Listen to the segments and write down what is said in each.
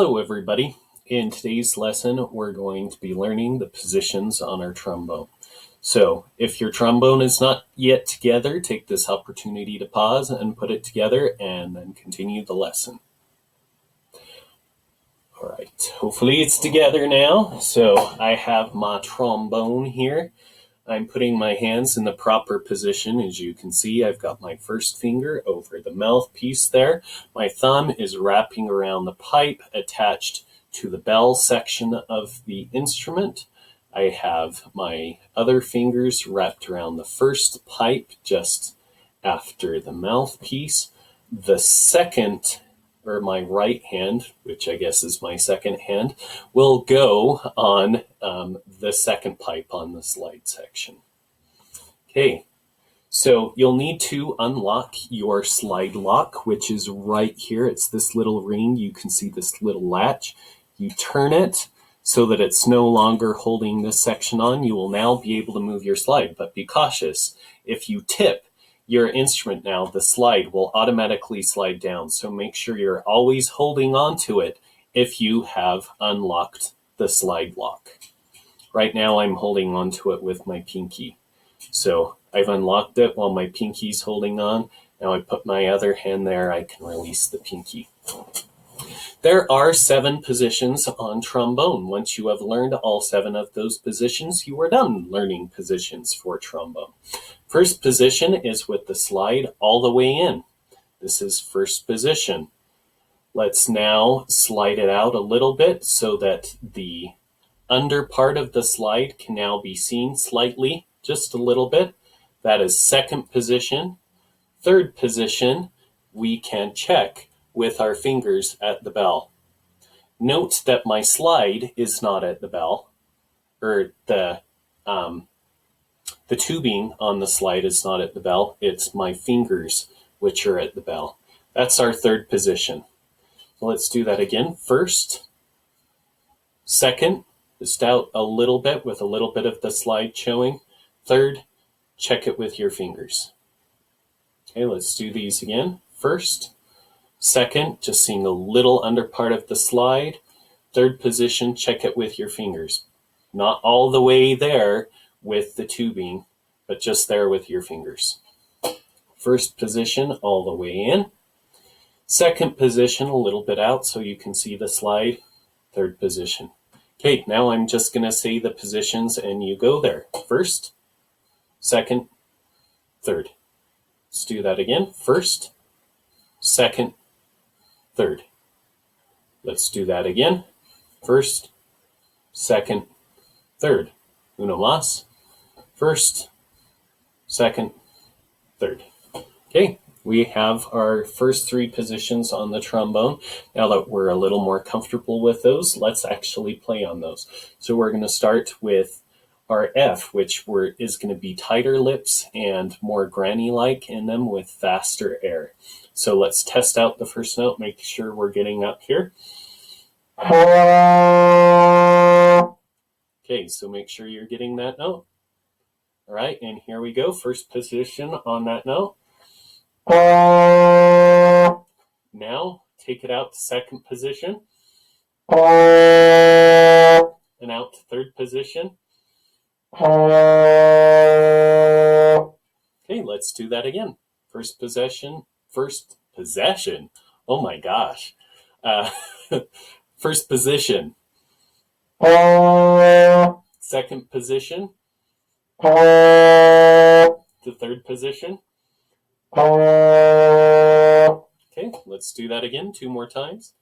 Hello everybody. In today's lesson, we're going to be learning the positions on our trombone. So if your trombone is not yet together, take this opportunity to pause and put it together and then continue the lesson. All right, hopefully it's together now. So I have my trombone here. I'm putting my hands in the proper position. As you can see, I've got my first finger over the mouthpiece there. My thumb is wrapping around the pipe attached to the bell section of the instrument. I have my other fingers wrapped around the first pipe just after the mouthpiece. The second, or my right hand, which I guess is my second hand, will go on the second pipe on the slide section. Okay, so you'll need to unlock your slide lock, which is right here. It's this little ring. You can see this little latch. You turn it so that it's no longer holding this section on. You will now be able to move your slide, but be cautious. If you tip your instrument now, the slide will automatically slide down. So make sure you're always holding on to it if you have unlocked the slide lock. Right now I'm holding on to it with my pinky. So I've unlocked it while my pinky's holding on. Now I put my other hand there, I can release the pinky. There are 7 positions on trombone. Once you have learned all 7 of those positions, you are done learning positions for trombone. First position is with the slide all the way in. This is first position. Let's now slide it out a little bit so that the under part of the slide can now be seen slightly, just a little bit. That is second position. Third position, we can check with our fingers at the bell. Note that my slide is not at the bell, or the tubing on the slide is not at the bell. It's my fingers which are at the bell. That's our third position. Let's do that again. First, second, just out a little bit with a little bit of the slide showing. Third, check it with your fingers. Okay, let's do these again. First, second, just seeing a little under part of the slide. Third position, check it with your fingers. Not all the way there with the tubing, but just there with your fingers. First position, all the way in. Second position, a little bit out so you can see the slide. Third position. Okay, now I'm just going to say the positions and you go there. First, second, third. Let's do that again. First, second, third. Let's do that again. First, second, third. Uno más. First, second, third. Okay, we have our first 3 positions on the trombone. Now that we're a little more comfortable with those, let's actually play on those. So we're going to start with our F, which is going to be tighter lips and more granny-like in them with faster air. So let's test out the first note, make sure we're getting up here. Okay, so make sure you're getting that note. All right, and here we go. First position on that note. Now, take it out to second position. And out to third position. Okay, let's do that again. First possession. Oh my gosh. First position. Second position. To third position. Okay, let's do that again 2 more times.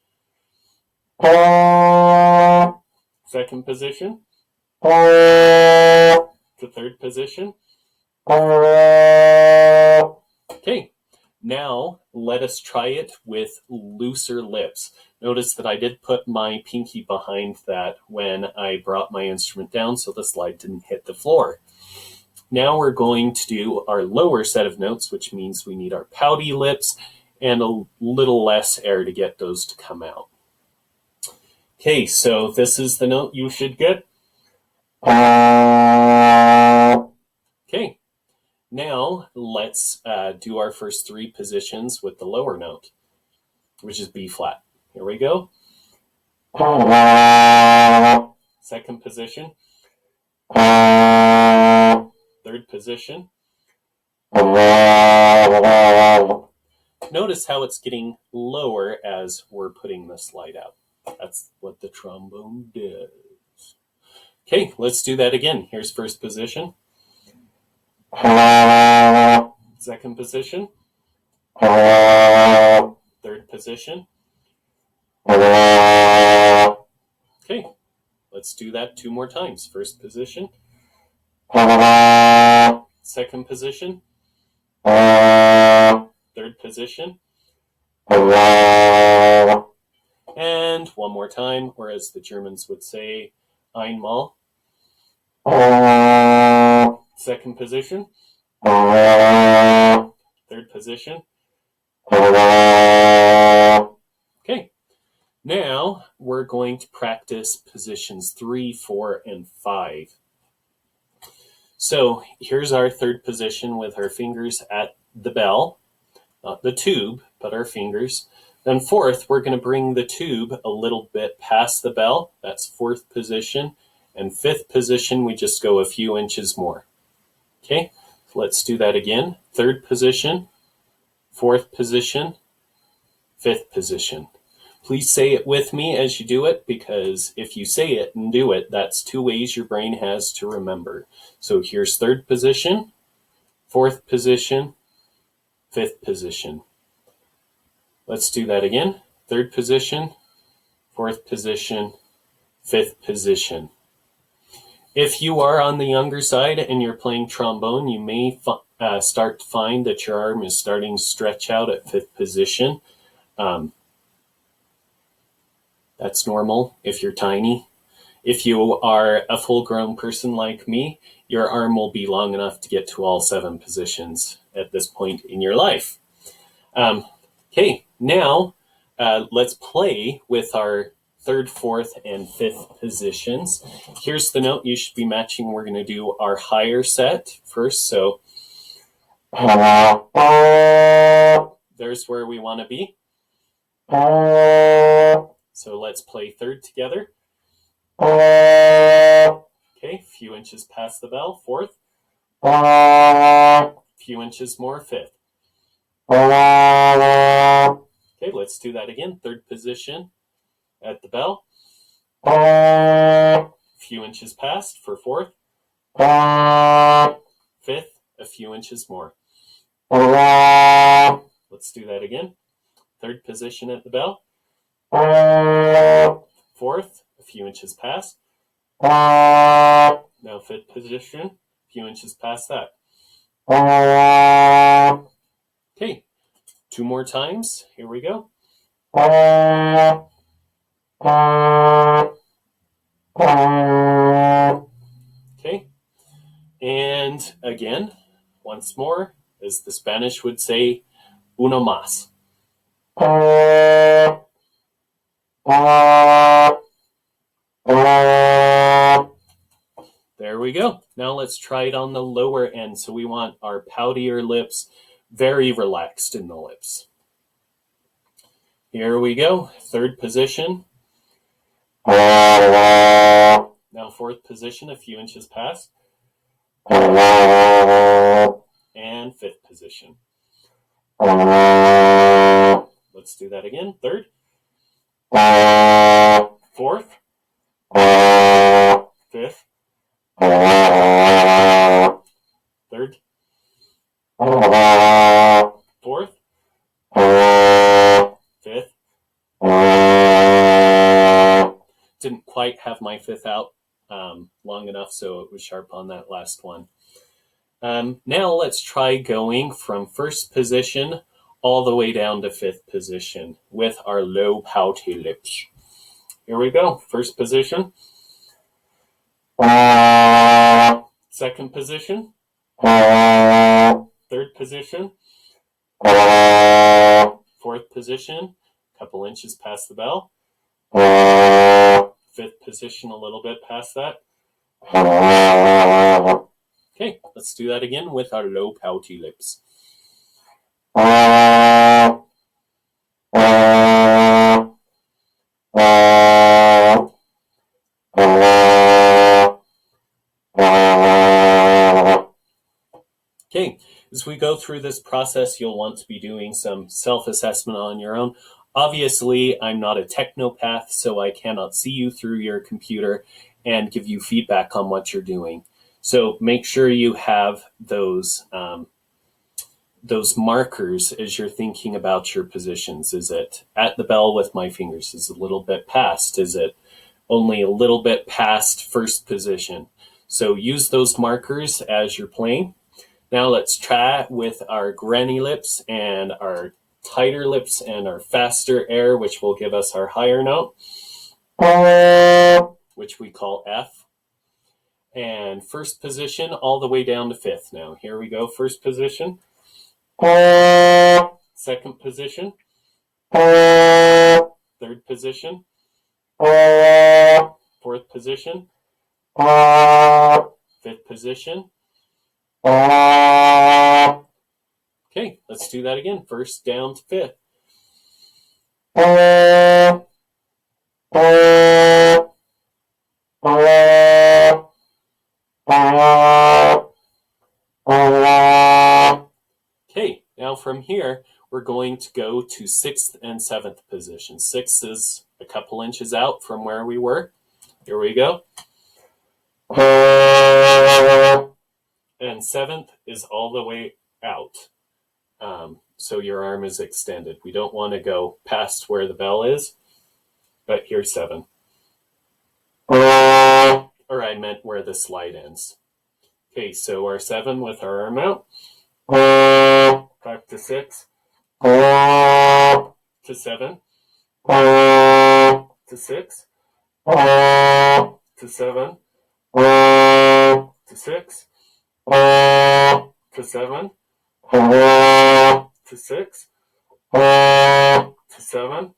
Second position. To third position. Okay, now let us try it with looser lips. Notice that I did put my pinky behind that when I brought my instrument down so the slide didn't hit the floor. Now we're going to do our lower set of notes, which means we need our pouty lips and a little less air to get those to come out. Okay, so this is the note you should get. Okay, now let's do our first 3 positions with the lower note, which is B flat. Here we go. Second position. Third position. Notice how it's getting lower as we're putting the slide out. That's what the trombone does. Okay, let's do that again. Here's first position. Second position. Third position. Okay, let's do that 2 more times. First position. Second position. Third position. And 1 more time, or as the Germans would say, einmal. Second position. Third position. Okay, now we're going to practice positions 3, 4, and 5. So here's our third position with our fingers at the bell, not the tube, but our fingers. Then fourth, we're going to bring the tube a little bit past the bell. That's fourth position. And fifth position, we just go a few inches more. Okay, so let's do that again. Third position, fourth position, fifth position. Please say it with me as you do it, because if you say it and do it, that's 2 ways your brain has to remember. So here's third position, fourth position, fifth position. Let's do that again. Third position, fourth position, fifth position. If you are on the younger side and you're playing trombone, you may start to find that your arm is starting to stretch out at fifth position. That's normal if you're tiny. If you are a full-grown person like me, your arm will be long enough to get to all 7 positions at this point in your life. Okay, now let's play with our third, fourth, and fifth positions. Here's the note you should be matching. We're going to do our higher set first. So there's where we want to be. So let's play third together. Okay, a few inches past the bell, fourth. A few inches more, fifth. Okay, let's do that again. Third position at the bell. A few inches past for fourth. Fifth, a few inches more. Let's do that again. Third position at the bell. Fourth, a few inches past. Now fifth position, a few inches past that. Okay, 2 more times. Here we go. Okay, and again, once more, as the Spanish would say, uno más. There we go. Now let's try it on the lower end. So we want our poutier lips very relaxed in the lips. Here we go. Third position. Now fourth position, a few inches past. And fifth position. Let's do that again. Third. Fourth. Fifth. Third. Fourth. Fifth. Didn't quite have my fifth out long enough, so it was sharp on that last one. Now let's try going from first position all the way down to fifth position with our low pouty lips. Here we go. First position. Second position. Third position. Fourth position, a couple inches past the bell. Fifth position, a little bit past that. Okay, let's do that again with our low pouty lips. As we go through this process, you'll want to be doing some self-assessment on your own. Obviously, I'm not a technopath, so I cannot see you through your computer and give you feedback on what you're doing. So make sure you have those markers as you're thinking about your positions. Is it at the bell with my fingers? Is it a little bit past? Is it only a little bit past first position? So use those markers as you're playing. Now let's try with our granny lips and our tighter lips and our faster air, which will give us our higher note, which we call F. And first position all the way down to fifth. Now here we go. First position. Second position. Third position. Fourth position. Fifth position. Okay, let's do that again. First down to fifth. Okay, now from here, we're going to go to sixth and seventh position. Sixth is a couple inches out from where we were. Here we go. And seventh is all the way out. So your arm is extended. We don't want to go past where the bell is, but here's seven. Or I meant where the slide ends. Okay, so our seven with our arm out. Back to six. To seven. To six. To seven. To six. To seven. To six. To seven.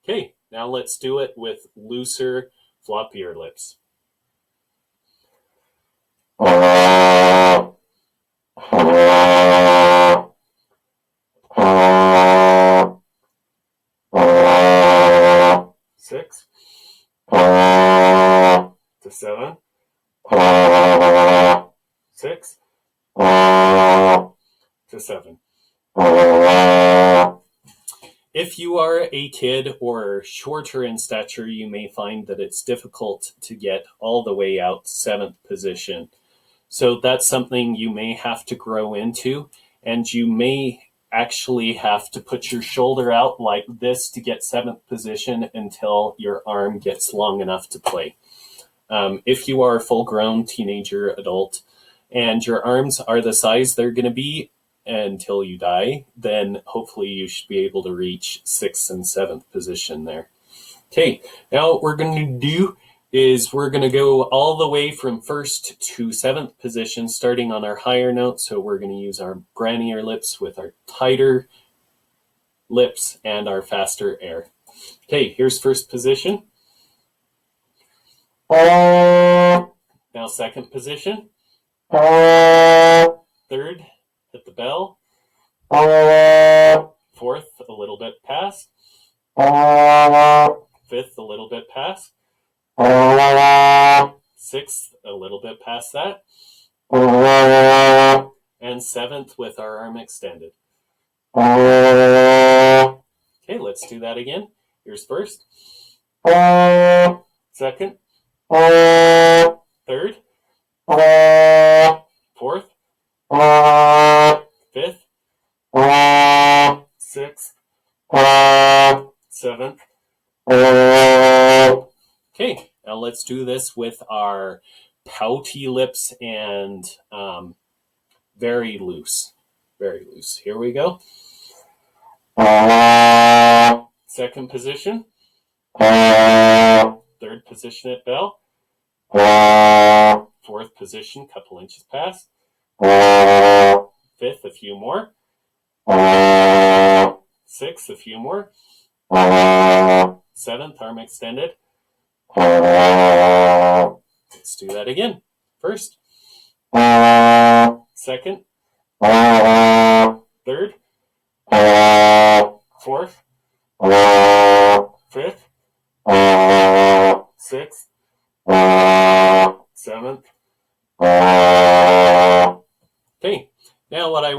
Okay, now let's do it with looser, floppier lips. Six. To seven. Six. To seven. If you are a kid or shorter in stature, you may find that it's difficult to get all the way out to seventh position. So that's something you may have to grow into, and you may actually have to put your shoulder out like this to get seventh position until your arm gets long enough to play. If you are a full-grown teenager, adult, and your arms are the size they're going to be until you die, then hopefully you should be able to reach sixth and seventh position there. Okay, now what we're going to do is we're going to go all the way from first to seventh position, starting on our higher note. So we're going to use our grannier lips with our tighter lips and our faster air. Okay, here's first position. Now second position. Third at the bell. Fourth, a little bit past. Fifth, a little bit past. Sixth, a little bit past that. And seventh with our arm extended. Okay, let's do that again. Here's first. Second. Third. Fourth. Fifth. Sixth. Seventh. Okay, now let's do this with our pouty lips and very loose. Very loose. Here we go. Second position. Third position at bell. Fourth position, couple inches past. Fifth, a few more. Sixth, a few more. Seventh, arm extended. Let's do that again. First. Second. Third. Fourth. Fifth. Sixth. Seventh.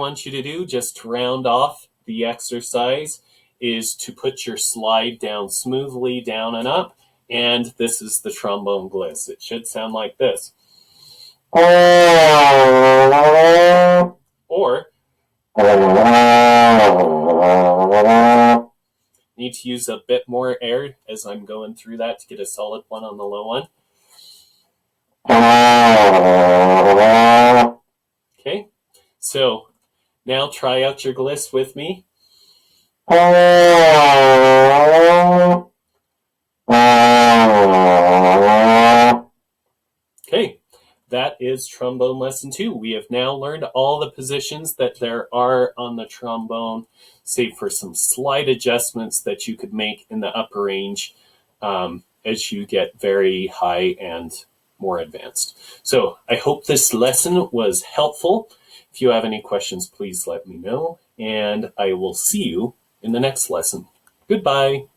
want you to do, just to round off the exercise, is to put your slide down smoothly down and up. And this is the trombone gliss. It should sound like this. Or need to use a bit more air as I'm going through that to get a solid one on the low one. Okay, so now try out your gliss with me. Okay, that is trombone lesson 2. We have now learned all the positions that there are on the trombone, save for some slight adjustments that you could make in the upper range as you get very high and more advanced. So I hope this lesson was helpful. If you have any questions, please let me know, and I will see you in the next lesson. Goodbye.